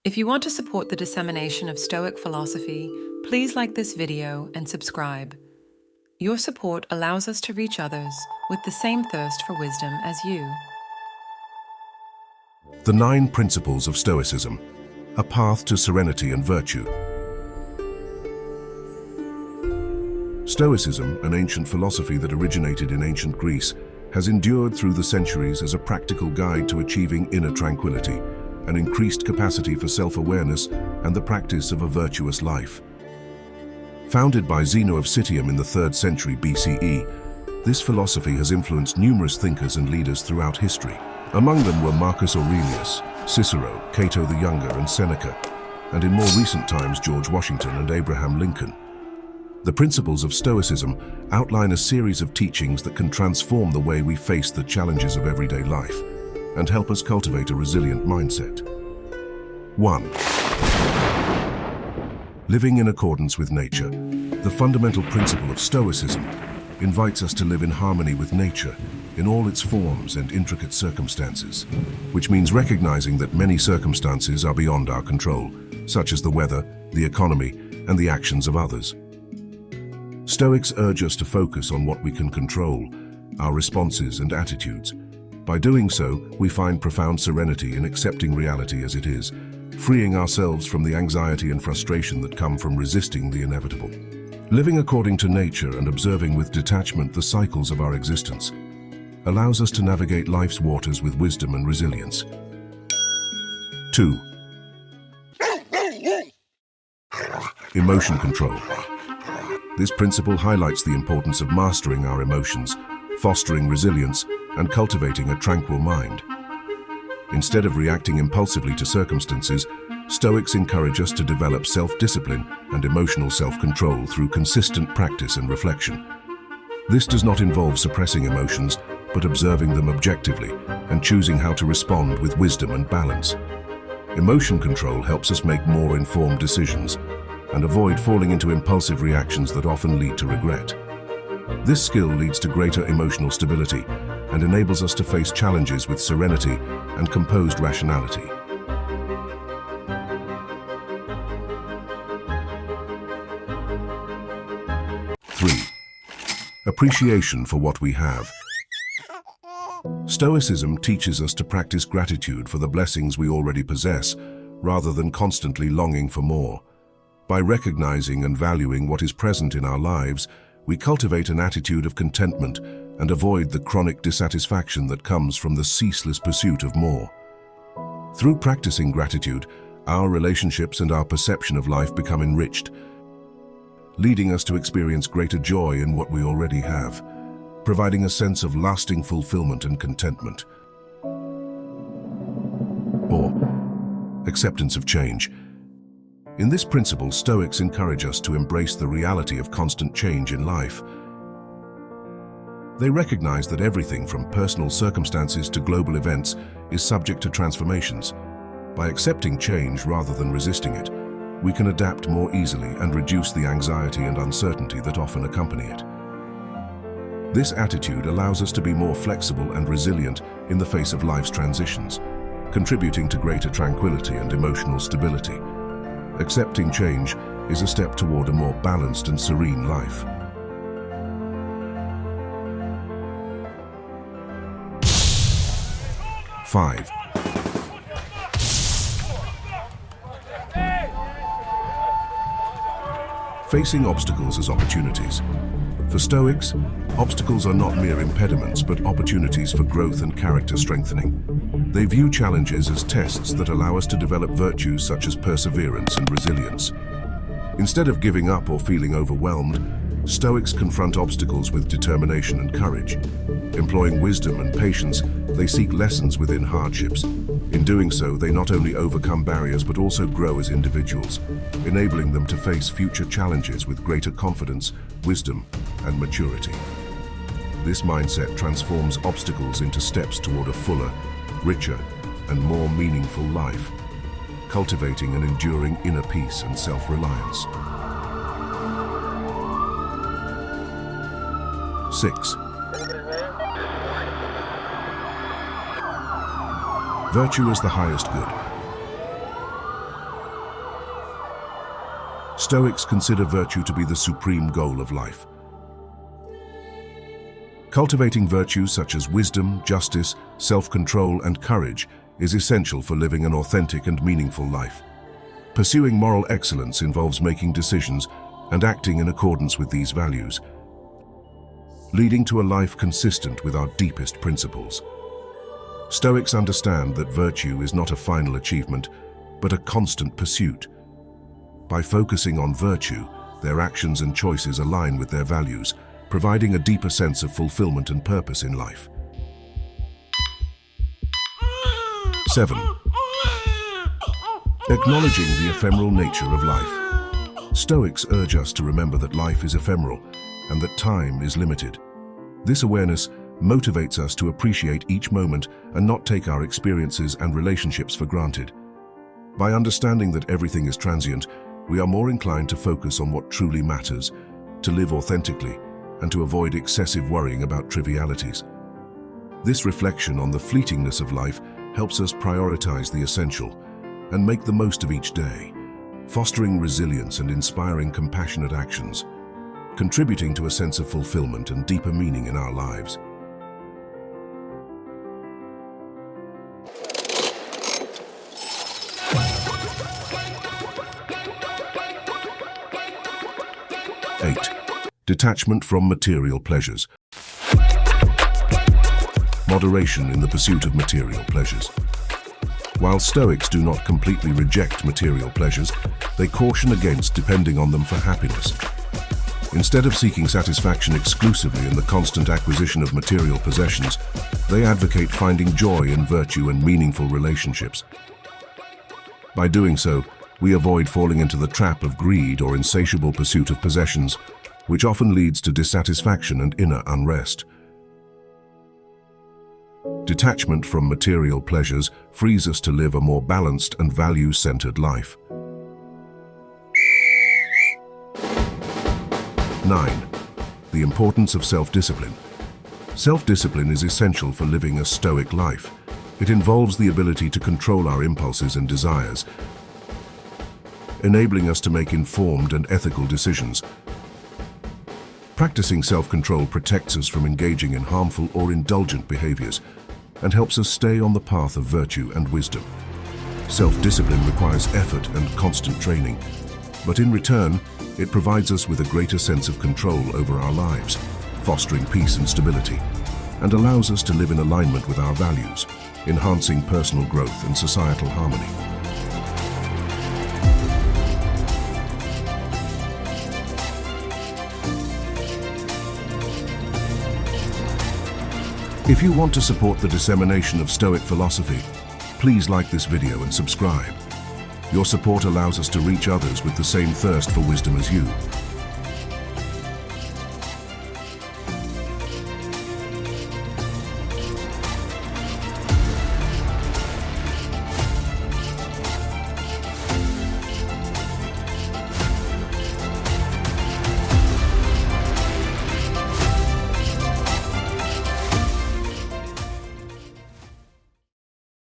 If you want to support the dissemination of Stoic philosophy, please like this video and subscribe. Your support allows us to reach others with the same thirst for wisdom as you. The 9 Principles of Stoicism, a path to serenity and virtue. Stoicism, an ancient philosophy that originated in ancient Greece, has endured through the centuries as a practical guide to achieving inner tranquility, an increased capacity for self-awareness, and the practice of a virtuous life. Founded by Zeno of Citium in the 3rd century BCE, this philosophy has influenced numerous thinkers and leaders throughout history. Among them were Marcus Aurelius, Cicero, Cato the Younger, and Seneca, and in more recent times George Washington and Abraham Lincoln. The principles of Stoicism outline a series of teachings that can transform the way we face the challenges of everyday life and help us cultivate a resilient mindset. 1. Living in accordance with nature. The fundamental principle of Stoicism invites us to live in harmony with nature in all its forms and intricate circumstances, which means recognizing that many circumstances are beyond our control, such as the weather, the economy, and the actions of others. Stoics urge us to focus on what we can control, our responses and attitudes. By doing so, we find profound serenity in accepting reality as it is, freeing ourselves from the anxiety and frustration that come from resisting the inevitable. Living according to nature and observing with detachment the cycles of our existence allows us to navigate life's waters with wisdom and resilience. 2. Emotion control. This principle highlights the importance of mastering our emotions, fostering resilience, and cultivating a tranquil mind. Instead of reacting impulsively to circumstances, Stoics encourage us to develop self-discipline and emotional self-control through consistent practice and reflection. This does not involve suppressing emotions, but observing them objectively and choosing how to respond with wisdom and balance. Emotion control helps us make more informed decisions and avoid falling into impulsive reactions that often lead to regret. This skill leads to greater emotional stability and enables us to face challenges with serenity and composed rationality. 3. Appreciation for what we have. Stoicism teaches us to practice gratitude for the blessings we already possess, rather than constantly longing for more. By recognizing and valuing what is present in our lives, we cultivate an attitude of contentment and avoid the chronic dissatisfaction that comes from the ceaseless pursuit of more. Through practicing gratitude, our relationships and our perception of life become enriched, leading us to experience greater joy in what we already have, providing a sense of lasting fulfillment and contentment. 4. Acceptance of change. In this principle, Stoics encourage us to embrace the reality of constant change in life. They recognize that everything from personal circumstances to global events is subject to transformations. By accepting change rather than resisting it, we can adapt more easily and reduce the anxiety and uncertainty that often accompany it. This attitude allows us to be more flexible and resilient in the face of life's transitions, contributing to greater tranquility and emotional stability. Accepting change is a step toward a more balanced and serene life. 5. Facing obstacles as opportunities. For Stoics, obstacles are not mere impediments but opportunities for growth and character strengthening. They view challenges as tests that allow us to develop virtues such as perseverance and resilience. Instead of giving up or feeling overwhelmed, Stoics confront obstacles with determination and courage. Employing wisdom and patience, they seek lessons within hardships. In doing so, they not only overcome barriers but also grow as individuals, enabling them to face future challenges with greater confidence, wisdom, and maturity. This mindset transforms obstacles into steps toward a fuller, richer, and more meaningful life, cultivating an enduring inner peace and self-reliance. 6. Virtue is the highest good. Stoics consider virtue to be the supreme goal of life. Cultivating virtues such as wisdom, justice, self-control, and courage is essential for living an authentic and meaningful life. Pursuing moral excellence involves making decisions and acting in accordance with these values, leading to a life consistent with our deepest principles. Stoics understand that virtue is not a final achievement, but a constant pursuit. By focusing on virtue, their actions and choices align with their values, providing a deeper sense of fulfillment and purpose in life. 7. Acknowledging the ephemeral nature of life. Stoics urge us to remember that life is ephemeral and that time is limited. This awareness motivates us to appreciate each moment and not take our experiences and relationships for granted. By understanding that everything is transient, we are more inclined to focus on what truly matters, to live authentically, and to avoid excessive worrying about trivialities. This reflection on the fleetingness of life helps us prioritize the essential and make the most of each day, fostering resilience and inspiring compassionate actions, contributing to a sense of fulfillment and deeper meaning in our lives. Detachment from material pleasures. Moderation in the pursuit of material pleasures. While Stoics do not completely reject material pleasures, they caution against depending on them for happiness. Instead of seeking satisfaction exclusively in the constant acquisition of material possessions, they advocate finding joy in virtue and meaningful relationships. By doing so, we avoid falling into the trap of greed or insatiable pursuit of possessions, which often leads to dissatisfaction and inner unrest. Detachment from material pleasures frees us to live a more balanced and value-centered life. 9. The importance of self-discipline. Self-discipline is essential for living a Stoic life. It involves the ability to control our impulses and desires, enabling us to make informed and ethical decisions. Practicing self-control protects us from engaging in harmful or indulgent behaviors and helps us stay on the path of virtue and wisdom. Self-discipline requires effort and constant training, but in return, it provides us with a greater sense of control over our lives, fostering peace and stability, and allows us to live in alignment with our values, enhancing personal growth and societal harmony. If you want to support the dissemination of Stoic philosophy, please like this video and subscribe. Your support allows us to reach others with the same thirst for wisdom as you.